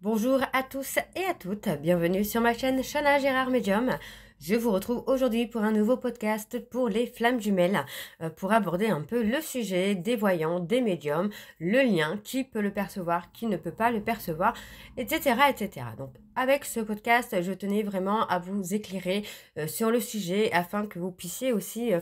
Bonjour à tous et à toutes, bienvenue sur ma chaîne Shana Gérard Medium. Je vous retrouve aujourd'hui pour un nouveau podcast pour les flammes jumelles, pour aborder un peu le sujet des voyants, des médiums, le lien, qui peut le percevoir, qui ne peut pas le percevoir, etc. etc. Donc avec ce podcast, je tenais vraiment à vous éclairer sur le sujet afin que vous puissiez aussi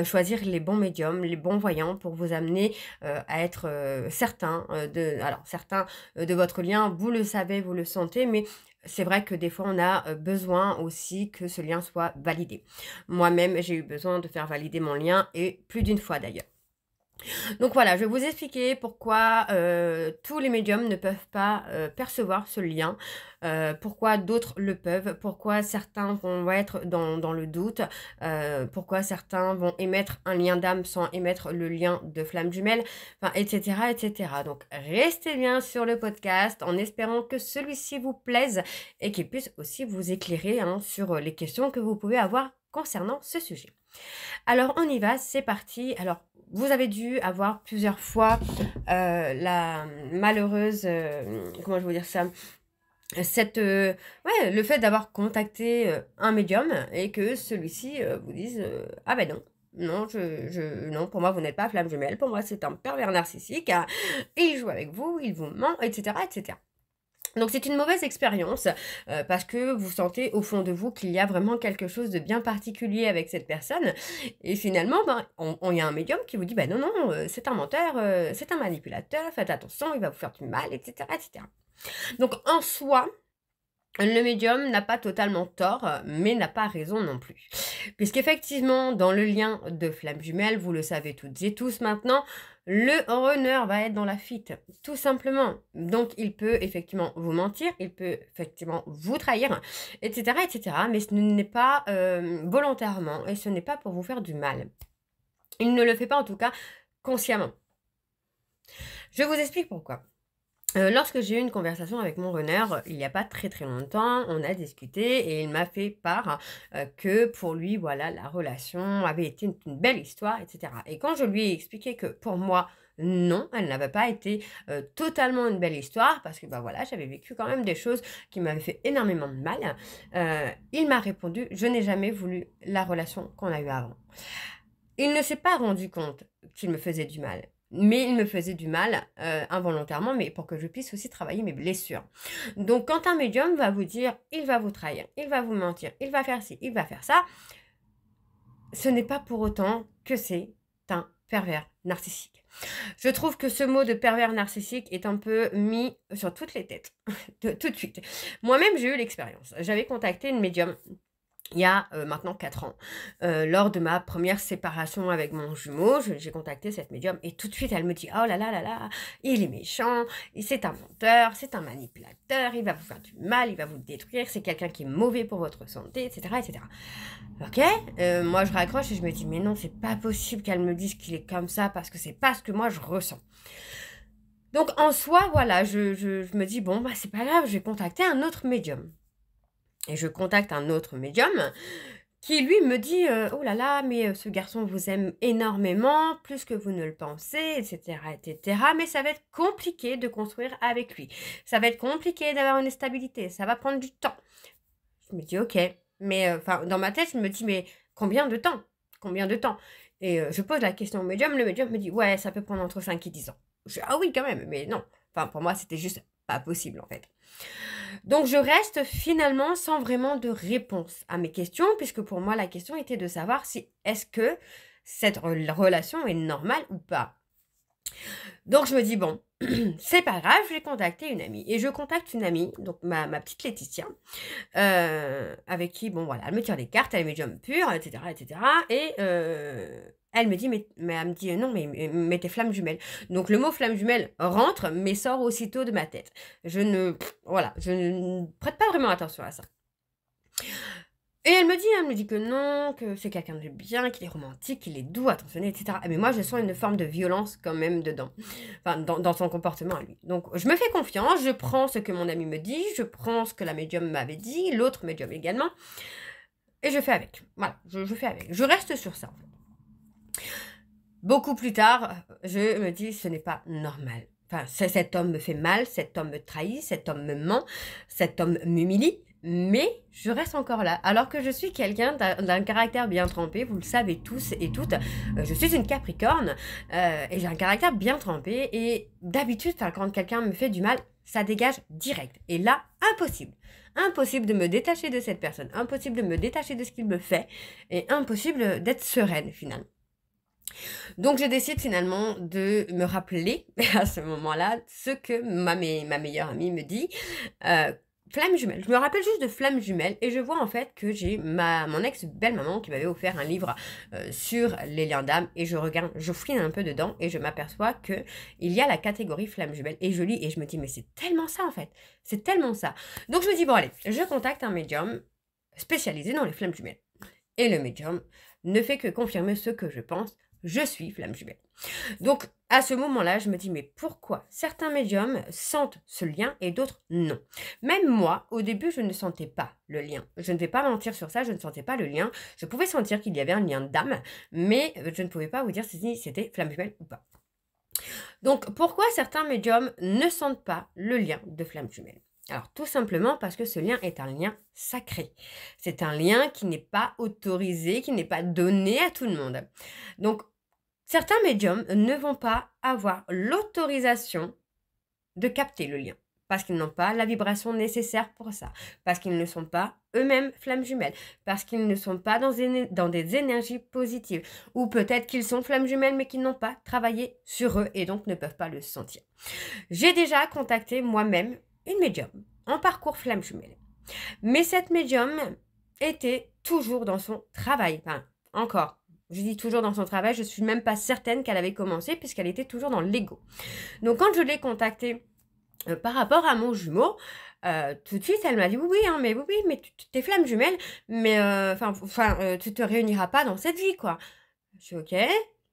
choisir les bons médiums, les bons voyants pour vous amener à être certains de votre lien. Vous le savez, vous le sentez, mais c'est vrai que des fois, on a besoin aussi que ce lien soit validé. Moi-même, j'ai eu besoin de faire valider mon lien et plus d'une fois d'ailleurs. Donc voilà, je vais vous expliquer pourquoi tous les médiums ne peuvent pas percevoir ce lien, pourquoi d'autres le peuvent, pourquoi certains vont être dans le doute, pourquoi certains vont émettre un lien d'âme sans émettre le lien de flamme jumelle, enfin, etc., etc. Donc restez bien sur le podcast en espérant que celui-ci vous plaise et qu'il puisse aussi vous éclairer sur les questions que vous pouvez avoir concernant ce sujet. Alors on y va, c'est parti. Alors vous avez dû avoir plusieurs fois la malheureuse, comment je veux dire ça, le fait d'avoir contacté un médium et que celui-ci vous dise ah ben non. Non, non, pour moi, vous n'êtes pas flamme jumelle. Pour moi, c'est un pervers narcissique. Ah, il joue avec vous, il vous ment, etc., etc. Donc c'est une mauvaise expérience parce que vous sentez au fond de vous qu'il y a vraiment quelque chose de bien particulier avec cette personne et finalement il y a un médium qui vous dit non non c'est un menteur, c'est un manipulateur, faites attention, il va vous faire du mal, etc., etc. Donc en soi le médium n'a pas totalement tort, mais n'a pas raison non plus. Puisqu'effectivement, dans le lien de flamme jumelle, vous le savez toutes et tous maintenant, le runner va être dans la fuite, tout simplement. Donc, il peut effectivement vous mentir, il peut effectivement vous trahir, etc., etc. Mais ce n'est pas volontairement et ce n'est pas pour vous faire du mal. Il ne le fait pas en tout cas consciemment. Je vous explique pourquoi. Lorsque j'ai eu une conversation avec mon runner, il n'y a pas très très longtemps, on a discuté et il m'a fait part que pour lui, voilà, la relation avait été une belle histoire, etc. Et quand je lui ai expliqué que pour moi, non, elle n'avait pas été totalement une belle histoire, parce que voilà, j'avais vécu quand même des choses qui m'avaient fait énormément de mal, il m'a répondu, je n'ai jamais voulu la relation qu'on a eue avant. Il ne s'est pas rendu compte qu'il me faisait du mal. Mais il me faisait du mal involontairement, mais pour que je puisse aussi travailler mes blessures. Donc quand un médium va vous dire, il va vous trahir, il va vous mentir, il va faire ci, il va faire ça, ce n'est pas pour autant que c'est un pervers narcissique. Je trouve que ce mot de pervers narcissique est un peu mis sur toutes les têtes, tout de suite. Moi-même, j'ai eu l'expérience. J'avais contacté une médium il y a maintenant 4 ans. Lors de ma première séparation avec mon jumeau, j'ai contacté cette médium et tout de suite elle me dit « Oh là là là là, il est méchant, c'est un menteur, c'est un manipulateur, il va vous faire du mal, il va vous détruire, c'est quelqu'un qui est mauvais pour votre santé, etc. etc. » Ok, moi je raccroche et je me dis « Mais non, c'est pas possible qu'elle me dise qu'il est comme ça parce que c'est pas ce que moi je ressens. » Donc en soi, voilà, je me dis « Bon, c'est pas grave, je vais contacter un autre médium. » Et je contacte un autre médium qui, lui, me dit « Oh là là, mais ce garçon vous aime énormément, plus que vous ne le pensez, etc., etc. Mais ça va être compliqué de construire avec lui. Ça va être compliqué d'avoir une stabilité. Ça va prendre du temps. » Je me dis « Ok. » Mais dans ma tête, je me dis « Mais combien de temps? Combien de temps ?» Et je pose la question au médium. Le médium me dit « Ouais, ça peut prendre entre 5 et 10 ans. » Je dis « Ah oui, quand même. » Mais non. Pour moi, c'était juste pas possible, en fait. Donc je reste finalement sans vraiment de réponse à mes questions, puisque pour moi la question était de savoir si est-ce que cette relation est normale ou pas. Donc je me dis bon, c'est pas grave, je vais contacter une amie. Et je contacte une amie, donc ma petite Laetitia, avec qui, elle me tire les cartes, elle est médium pure, etc., etc. Et elle me dit, mais elle me dit, non, mais t'es flamme jumelle. Donc le mot flamme jumelle rentre, mais sort aussitôt de ma tête. Je ne prête pas vraiment attention à ça. Et elle me dit que non, que c'est quelqu'un de bien, qu'il est romantique, qu'il est doux, attentionné, etc. Mais moi, je sens une forme de violence quand même dedans, dans son comportement à lui. Donc, je me fais confiance, je prends ce que mon ami me dit, je prends ce que la médium m'avait dit, l'autre médium également, et je fais avec. Voilà, je fais avec. Je reste sur ça, en fait. Beaucoup plus tard, je me dis, ce n'est pas normal. Enfin, cet homme me fait mal, cet homme me trahit, cet homme me ment, cet homme m'humilie, mais je reste encore là. Alors que je suis quelqu'un d'un caractère bien trempé, vous le savez tous et toutes, je suis une Capricorne, et j'ai un caractère bien trempé, et d'habitude, quand quelqu'un me fait du mal, ça dégage direct. Et là, impossible. Impossible de me détacher de cette personne, impossible de me détacher de ce qu'il me fait, et impossible d'être sereine finalement. Donc je décide finalement de me rappeler à ce moment-là ce que ma meilleure amie me dit. Flamme jumelle. Je me rappelle juste de flamme jumelle et je vois en fait que j'ai mon ex-belle-maman qui m'avait offert un livre sur les liens d'âme et je regarde, je fouine un peu dedans et je m'aperçois que il y a la catégorie flamme jumelle et je lis et je me dis mais c'est tellement ça en fait, c'est tellement ça. Donc je me dis bon allez, je contacte un médium spécialisé dans les flammes jumelles. Et le médium ne fait que confirmer ce que je pense, je suis flamme jumelle. Donc, à ce moment-là, je me dis, mais pourquoi certains médiums sentent ce lien et d'autres non? Même moi, au début, je ne sentais pas le lien. Je ne vais pas mentir sur ça, je ne sentais pas le lien. Je pouvais sentir qu'il y avait un lien d'âme, mais je ne pouvais pas vous dire si c'était flamme jumelle ou pas. Donc, pourquoi certains médiums ne sentent pas le lien de flamme jumelle? Alors, tout simplement parce que ce lien est un lien sacré. C'est un lien qui n'est pas autorisé, qui n'est pas donné à tout le monde. Donc, certains médiums ne vont pas avoir l'autorisation de capter le lien parce qu'ils n'ont pas la vibration nécessaire pour ça, parce qu'ils ne sont pas eux-mêmes flammes jumelles, parce qu'ils ne sont pas dans des énergies positives, ou peut-être qu'ils sont flammes jumelles mais qu'ils n'ont pas travaillé sur eux et donc ne peuvent pas le sentir. J'ai déjà contacté moi-même une médium en parcours flamme jumelle, mais cette médium était toujours dans son travail, enfin encore. Je dis toujours dans son travail, je suis même pas certaine qu'elle avait commencé puisqu'elle était toujours dans l'ego. Donc quand je l'ai contactée par rapport à mon jumeau, tout de suite elle m'a dit oui, mais tu t'es flamme jumelle, mais tu te réuniras pas dans cette vie quoi. Je suis ok,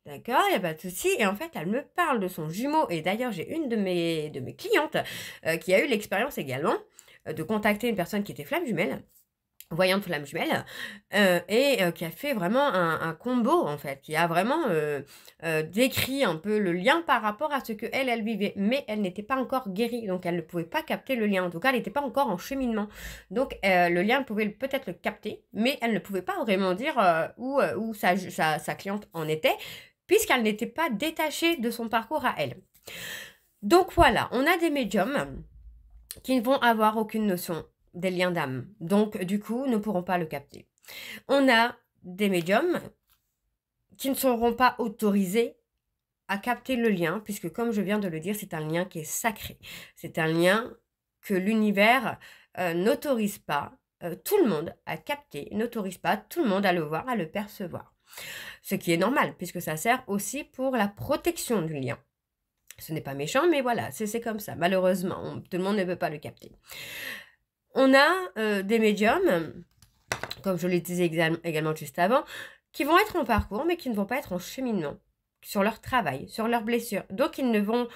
d'accord, il n'y a pas de souci. Et en fait elle me parle de son jumeau et d'ailleurs j'ai une de mes clientes qui a eu l'expérience également de contacter une personne qui était flamme jumelle. Voyante flamme jumelle, qui a fait vraiment un combo en fait, qui a vraiment décrit un peu le lien par rapport à ce que elle vivait, mais elle n'était pas encore guérie, donc elle ne pouvait pas capter le lien, en tout cas elle n'était pas encore en cheminement, donc le lien pouvait peut-être le capter, mais elle ne pouvait pas vraiment dire où sa cliente en était, puisqu'elle n'était pas détachée de son parcours à elle. Donc voilà, on a des médiums qui ne vont avoir aucune notion des liens d'âme. Donc, du coup, ne pourront pas le capter. On a des médiums qui ne seront pas autorisés à capter le lien, puisque comme je viens de le dire, c'est un lien qui est sacré. C'est un lien que l'univers n'autorise pas tout le monde à capter, n'autorise pas tout le monde à le voir, à le percevoir. Ce qui est normal, puisque ça sert aussi pour la protection du lien. Ce n'est pas méchant, mais voilà, c'est comme ça. Malheureusement, tout le monde ne peut pas le capter. On a des médiums, comme je le disais également juste avant, qui vont être en parcours, mais qui ne vont pas être en cheminement, sur leur travail, sur leurs blessures. Donc, ils ne vont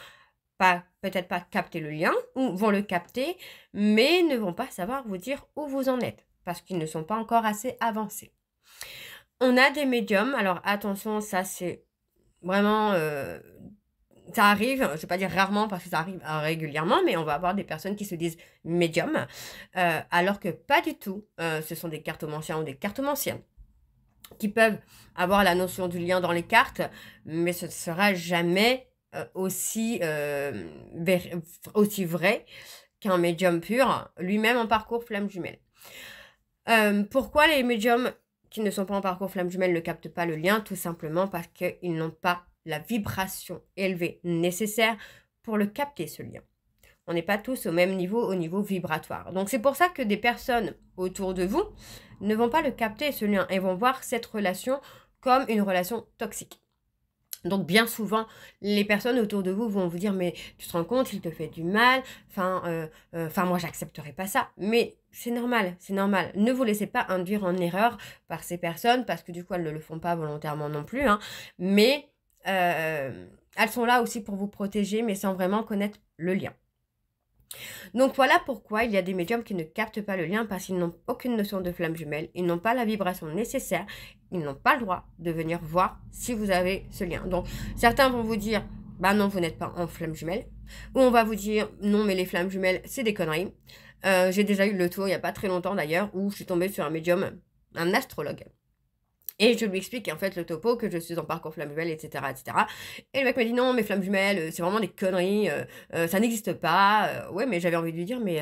pas, peut-être pas capter le lien, ou vont le capter, mais ne vont pas savoir vous dire où vous en êtes, parce qu'ils ne sont pas encore assez avancés. On a des médiums, alors attention, ça c'est vraiment... ça arrive, je ne vais pas dire rarement parce que ça arrive régulièrement, mais on va avoir des personnes qui se disent médium, alors que pas du tout, ce sont des cartomanciens ou des cartomanciennes qui peuvent avoir la notion du lien dans les cartes, mais ce ne sera jamais aussi vrai qu'un médium pur, lui-même en parcours flamme jumelle. Pourquoi les médiums qui ne sont pas en parcours flamme jumelle ne captent pas le lien? Tout simplement parce qu'ils n'ont pas la vibration élevée nécessaire pour le capter, ce lien. On n'est pas tous au même niveau, au niveau vibratoire. Donc c'est pour ça que des personnes autour de vous ne vont pas le capter, ce lien, et vont voir cette relation comme une relation toxique. Donc bien souvent, les personnes autour de vous vont vous dire « mais tu te rends compte, il te fait du mal, moi j'accepterai pas ça ». Mais c'est normal, c'est normal. Ne vous laissez pas induire en erreur par ces personnes, parce que du coup elles ne le font pas volontairement non plus, hein, mais elles sont là aussi pour vous protéger, mais sans vraiment connaître le lien. Donc voilà pourquoi il y a des médiums qui ne captent pas le lien, parce qu'ils n'ont aucune notion de flamme jumelle, ils n'ont pas la vibration nécessaire, ils n'ont pas le droit de venir voir si vous avez ce lien. Donc certains vont vous dire, bah non, vous n'êtes pas en flamme jumelle, où on va vous dire non mais les flammes jumelles c'est des conneries. J'ai déjà eu le tour il n'y a pas très longtemps d'ailleurs où je suis tombée sur un médium, un astrologue. Et je lui explique en fait le topo, que je suis en parcours flamme jumelle, etc., etc. Et le mec m'a dit non, mais flamme jumelle, c'est vraiment des conneries, ça n'existe pas. Ouais, mais j'avais envie de lui dire, mais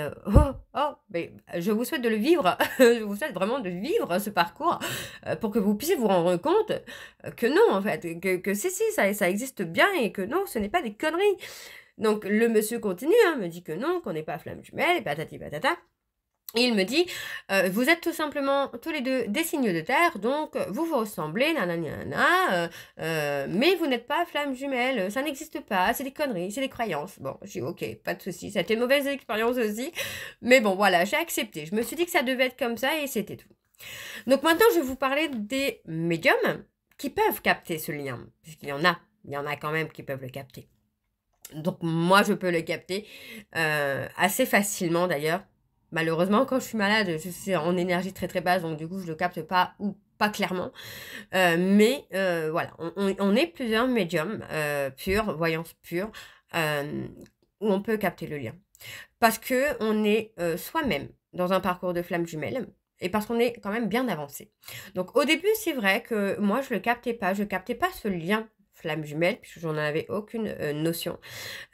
mais je vous souhaite de le vivre, je vous souhaite vraiment de vivre ce parcours pour que vous puissiez vous rendre compte que non, en fait, que si, ça existe bien et que non, ce n'est pas des conneries. Donc le monsieur continue, hein, me dit que non, qu'on n'est pas flamme jumelle, et patati patata. Et il me dit, vous êtes tout simplement tous les deux des signes de terre, donc vous vous ressemblez, nanana, mais vous n'êtes pas flamme jumelle, ça n'existe pas, c'est des conneries, c'est des croyances. Bon, j'ai dit, ok, pas de souci, ça a été une mauvaise expérience aussi, mais bon, voilà, j'ai accepté. Je me suis dit que ça devait être comme ça et c'était tout. Donc maintenant, je vais vous parler des médiums qui peuvent capter ce lien, puisqu'il y en a quand même qui peuvent le capter. Donc moi, je peux le capter assez facilement d'ailleurs. Malheureusement, quand je suis malade, je suis en énergie très très basse, donc du coup, je le capte pas ou pas clairement. Mais voilà, on est plusieurs médiums purs, voyance pure, où on peut capter le lien. Parce que on est soi-même dans un parcours de flamme jumelle et parce qu'on est quand même bien avancé. Donc au début, c'est vrai que moi, je captais pas ce lien flamme jumelle, puisque j'en avais aucune notion.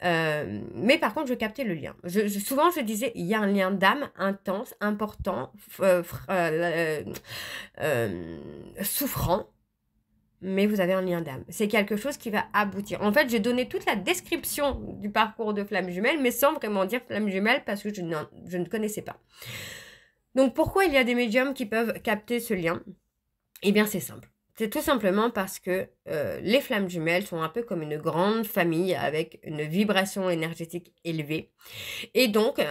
Mais par contre, je captais le lien. Souvent, je disais, il y a un lien d'âme intense, important, souffrant, mais vous avez un lien d'âme. C'est quelque chose qui va aboutir. En fait, j'ai donné toute la description du parcours de flamme jumelle, mais sans vraiment dire flamme jumelle, parce que je ne connaissais pas. Donc, pourquoi il y a des médiums qui peuvent capter ce lien? Eh bien, c'est simple. C'est tout simplement parce que les flammes jumelles sont un peu comme une grande famille avec une vibration énergétique élevée. Et donc,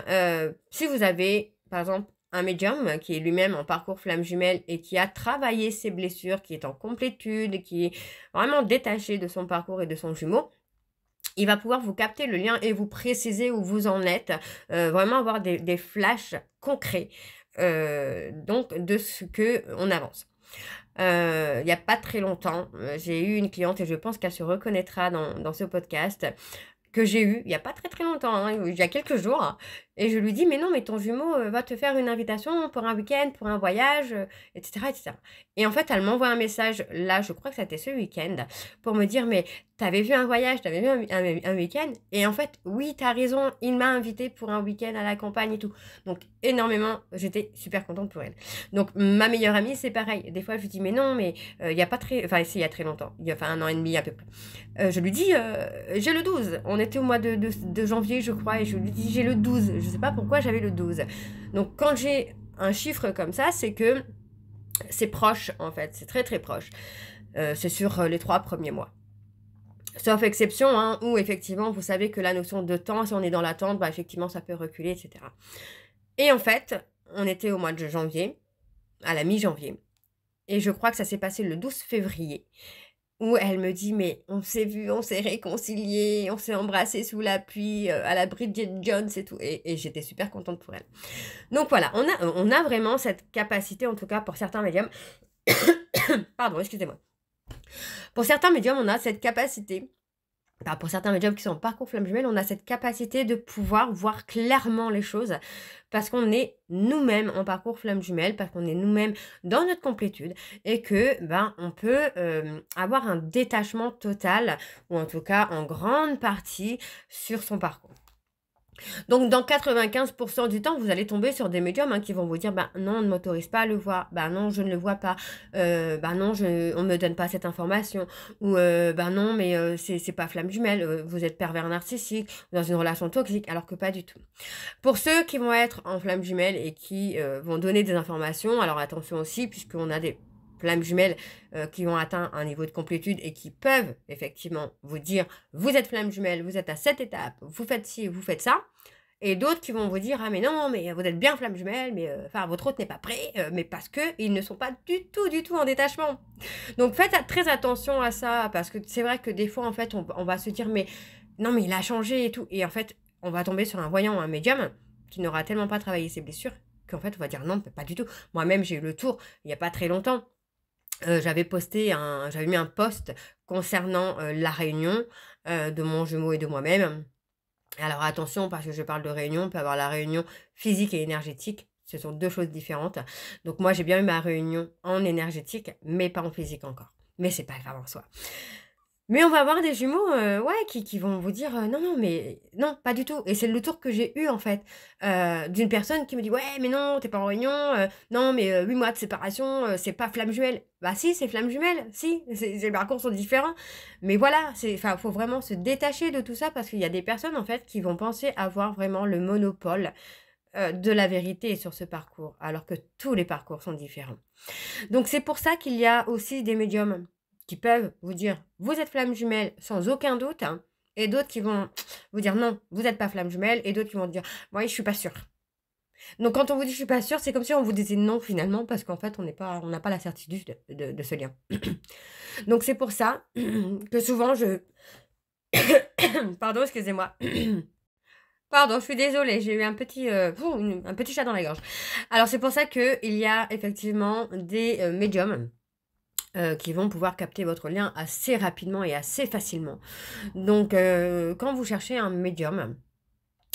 si vous avez, par exemple, un médium qui est lui-même en parcours flamme jumelle et qui a travaillé ses blessures, qui est en complétude, qui est vraiment détaché de son parcours et de son jumeau, il va pouvoir vous capter le lien et vous préciser où vous en êtes, vraiment avoir des flashs concrets donc de ce qu'on avance. Il n'y a pas très longtemps, j'ai eu une cliente et je pense qu'elle se reconnaîtra dans ce podcast que j'ai eu il n'y a pas très très longtemps, hein, il y a quelques jours, hein, et je lui dis mais non mais ton jumeau va te faire une invitation pour un week-end, pour un voyage, etc., etc. Et en fait elle m'envoie un message, là je crois que c'était ce week-end, pour me dire mais t'avais vu un voyage, t'avais vu un week-end, et en fait oui t'as raison, il m'a invité pour un week-end à la campagne et tout, donc énormément, j'étais super contente pour elle. Donc ma meilleure amie c'est pareil, des fois je lui dis mais non mais il y a pas très, enfin il y a très longtemps, il y a enfin 1 an et demi à peu près, je lui dis j'ai le 12, on était au mois de janvier je crois, et je lui dis j'ai le 12, je sais pas pourquoi j'avais le 12. Donc quand j'ai un chiffre comme ça, c'est que c'est proche en fait, c'est très très proche. C'est sur les 3 premiers mois. Sauf exception, hein, où effectivement vous savez que la notion de temps, si on est dans l'attente, bah effectivement ça peut reculer, etc. Et en fait, on était au mois de janvier, à la mi-janvier, et je crois que ça s'est passé le 12 février. Où elle me dit mais on s'est vu, on s'est réconciliés, on s'est embrassés sous la pluie, à la Bridget Jones et tout, et j'étais super contente pour elle. Donc voilà, on a vraiment cette capacité, en tout cas pour certains médiums, pardon, excusez-moi. Pour certains médiums, on a cette capacité, enfin, pour certains médiums qui sont en parcours flamme jumelle, on a cette capacité de pouvoir voir clairement les choses parce qu'on est nous-mêmes en parcours flamme jumelle, parce qu'on est nous-mêmes dans notre complétude et que on peut avoir un détachement total ou en tout cas en grande partie sur son parcours. Donc, dans 95% du temps, vous allez tomber sur des médiums qui vont vous dire non, on ne m'autorise pas à le voir, non, je ne le vois pas, non, on ne me donne pas cette information, ou non, mais c'est pas flamme jumelle, vous êtes pervers narcissique, dans une relation toxique, alors que pas du tout. Pour ceux qui vont être en flamme jumelle et qui vont donner des informations, alors attention aussi, puisqu'on a des flammes jumelles qui ont atteint un niveau de complétude et qui peuvent effectivement vous dire vous êtes flamme jumelle, vous êtes à cette étape, vous faites ci, vous faites ça, et d'autres qui vont vous dire ah mais non mais vous êtes bien flamme jumelle, mais votre hôte n'est pas prêt, mais parce que ils ne sont pas du tout en détachement. Donc faites très attention à ça, parce que c'est vrai que des fois en fait on va se dire mais non mais il a changé et tout, et en fait on va tomber sur un voyant, un médium qui n'aura tellement pas travaillé ses blessures qu'en fait on va dire non pas du tout. Moi-même j'ai eu le tour il n'y a pas très longtemps. J'avais mis un post concernant la réunion de mon jumeau et de moi-même. Alors attention, parce que je parle de réunion, on peut avoir la réunion physique et énergétique. Ce sont 2 choses différentes. Donc moi, j'ai bien eu ma réunion en énergétique, mais pas en physique encore. Mais c'est pas grave en soi. Mais on va avoir des jumeaux, ouais, qui vont vous dire, «Non, non, mais non, pas du tout» et c'est le tour que j'ai eu, en fait, d'une personne qui me dit: «Ouais, mais non, tu es pas en réunion, non, mais 8 mois de séparation, c'est pas flamme jumelle». Bah si, c'est flamme jumelle, si, c'est les parcours sont différents. Mais voilà, c'est enfin, faut vraiment se détacher de tout ça parce qu'il y a des personnes, en fait, qui vont penser avoir vraiment le monopole, de la vérité sur ce parcours, alors que tous les parcours sont différents. Donc c'est pour ça qu'il y a aussi des médiums qui peuvent vous dire: «Vous êtes flamme jumelle» sans aucun doute, hein, et d'autres qui vont vous dire: «Non, vous n'êtes pas flamme jumelle» et d'autres qui vont dire: «Oui, je suis pas sûre». Donc quand on vous dit: «Je suis pas sûre», c'est comme si on vous disait non finalement parce qu'en fait on n'a pas la certitude de ce lien. Donc c'est pour ça que souvent je pardon, excusez-moi. Pardon, je suis désolée, j'ai eu un petit chat dans la gorge. Alors c'est pour ça qu'il y a effectivement des, médiums qui vont pouvoir capter votre lien assez rapidement et assez facilement. Donc, quand vous cherchez un médium,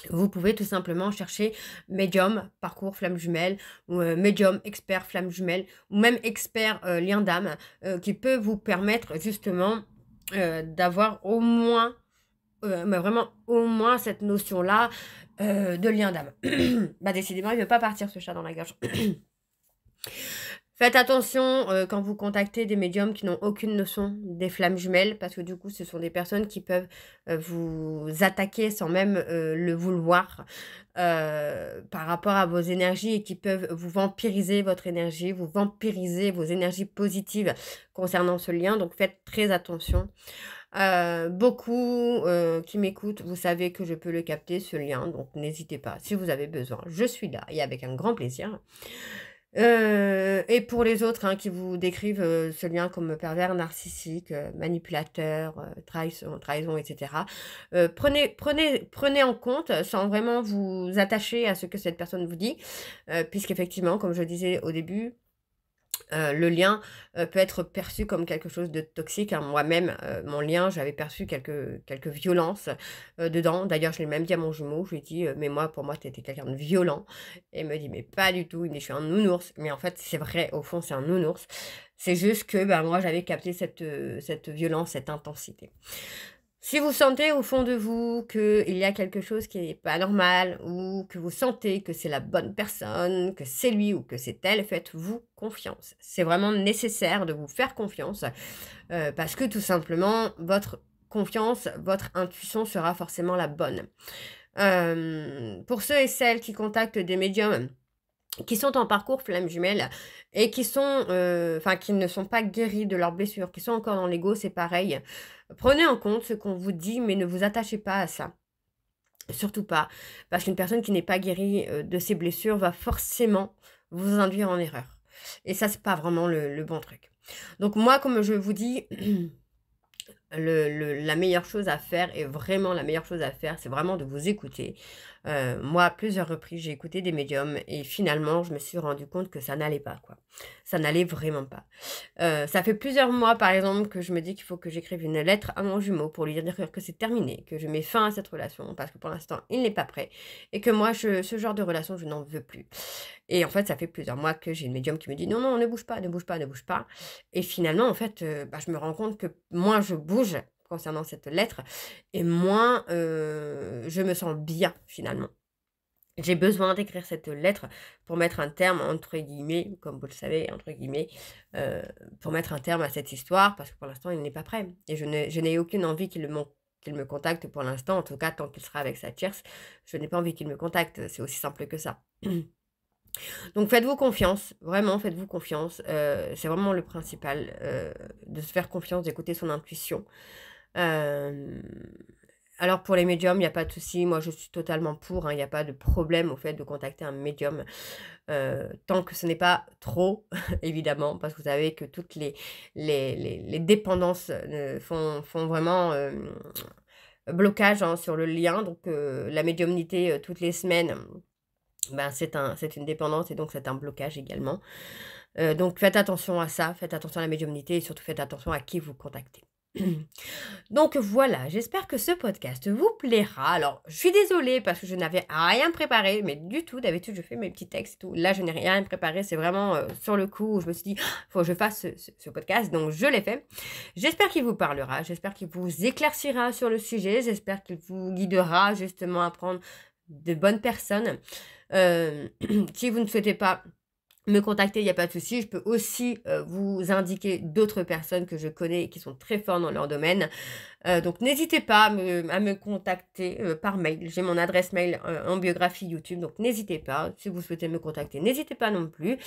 vous pouvez tout simplement chercher médium, parcours flamme jumelle, ou médium, expert flamme jumelle, ou même expert lien d'âme, qui peut vous permettre justement d'avoir au moins, mais vraiment au moins cette notion-là de lien d'âme. Bah décidément, il ne veut pas partir ce chat dans la gorge. Faites attention quand vous contactez des médiums qui n'ont aucune notion des flammes jumelles, parce que du coup, ce sont des personnes qui peuvent vous attaquer sans même le vouloir par rapport à vos énergies et qui peuvent vous vampiriser votre énergie, vous vampiriser vos énergies positives concernant ce lien. Donc faites très attention. Beaucoup qui m'écoutent, vous savez que je peux le capter, ce lien, donc n'hésitez pas. Si vous avez besoin, je suis là et avec un grand plaisir. Et pour les autres, hein, qui vous décrivent, ce lien comme pervers narcissique, manipulateur, trahison et cetera, prenez en compte, sans vraiment vous attacher à ce que cette personne vous dit, puisqu'effectivement, comme je disais au début, le lien, peut être perçu comme quelque chose de toxique, hein. Moi-même, mon lien, j'avais perçu quelques violences, dedans. D'ailleurs, je l'ai même dit à mon jumeau, je lui ai dit: «Mais moi, pour moi, tu étais quelqu'un de violent» et il me dit: «Mais pas du tout», il me dit: «Je suis un nounours». Mais en fait, c'est vrai, au fond, c'est un nounours. C'est juste que, bah, moi, j'avais capté cette violence, cette intensité. Si vous sentez au fond de vous qu'il y a quelque chose qui n'est pas normal ou que vous sentez que c'est la bonne personne, que c'est lui ou que c'est elle, faites-vous confiance. C'est vraiment nécessaire de vous faire confiance parce que tout simplement, votre confiance, votre intuition sera forcément la bonne. Pour ceux et celles qui contactent des médiums qui sont en parcours flamme jumelle et qui sont, enfin qui ne sont pas guéris de leurs blessures, qui sont encore dans l'ego, c'est pareil. Prenez en compte ce qu'on vous dit, mais ne vous attachez pas à ça. Surtout pas, parce qu'une personne qui n'est pas guérie de ses blessures va forcément vous induire en erreur. Et ça, c'est pas vraiment le bon truc. Donc moi, comme je vous dis, la meilleure chose à faire et vraiment la meilleure chose à faire, c'est vraiment de vous écouter. Moi, à plusieurs reprises, j'ai écouté des médiums et finalement, je me suis rendu compte que ça n'allait pas, quoi. Ça n'allait vraiment pas. Ça fait plusieurs mois, par exemple, que je me dis qu'il faut que j'écrive une lettre à mon jumeau pour lui dire que c'est terminé, que je mets fin à cette relation parce que pour l'instant, il n'est pas prêt et que moi, ce genre de relation, je n'en veux plus. Et en fait, ça fait plusieurs mois que j'ai une médium qui me dit: «Non, non, ne bouge pas, ne bouge pas, ne bouge pas» et finalement, en fait, bah, je me rends compte que moins je bouge concernant cette lettre et moins, je me sens bien, finalement. J'ai besoin d'écrire cette lettre pour mettre un terme, entre guillemets, comme vous le savez, entre guillemets, heu, pour mettre un terme à cette histoire parce que pour l'instant, il n'est pas prêt et je n'ai aucune envie qu'il me contacte pour l'instant. En tout cas, tant qu'il sera avec sa tierce, je n'ai pas envie qu'il me contacte. C'est aussi simple que ça. Donc faites-vous confiance, vraiment faites-vous confiance, c'est vraiment le principal, de se faire confiance, d'écouter son intuition. Hem, alors pour les médiums, il y a pas de souci, moi je suis totalement pour, hein, il y a pas de problème au fait de contacter un médium, tant que ce n'est pas trop évidemment, parce que vous savez que toutes les dépendances, font vraiment, blocage, hein, sur le lien donc la médiumnité, toutes les semaines ben, c'est une dépendance et donc c'est un blocage également. Donc faites attention à ça, faites attention à la médiumnité et surtout faites attention à qui vous contactez. Donc voilà, j'espère que ce podcast vous plaira. Alors, je suis désolée parce que je n'avais rien préparé, mais du tout. D'habitude, je fais mes petits textes et tout. Là, je n'ai rien préparé. C'est vraiment sur le coup où je me suis dit, il faut que je fasse ce podcast. Donc, je l'ai fait. J'espère qu'il vous parlera. J'espère qu'il vous éclaircira sur le sujet. J'espère qu'il vous guidera justement à prendre de bonnes personnes. Si vous ne souhaitez pas me contacter, il n'y a pas de souci. Je peux aussi vous indiquer d'autres personnes que je connais et qui sont très fortes dans leur domaine. Donc n'hésitez pas à me contacter par mail. J'ai mon adresse mail en biographie YouTube, donc n'hésitez pas. Si vous souhaitez me contacter, n'hésitez pas non plus.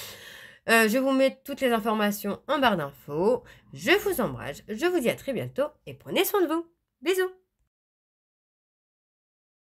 Je vous mets toutes les informations en barre d'infos. Je vous embrasse, je vous dis à très bientôt et prenez soin de vous. Bisous!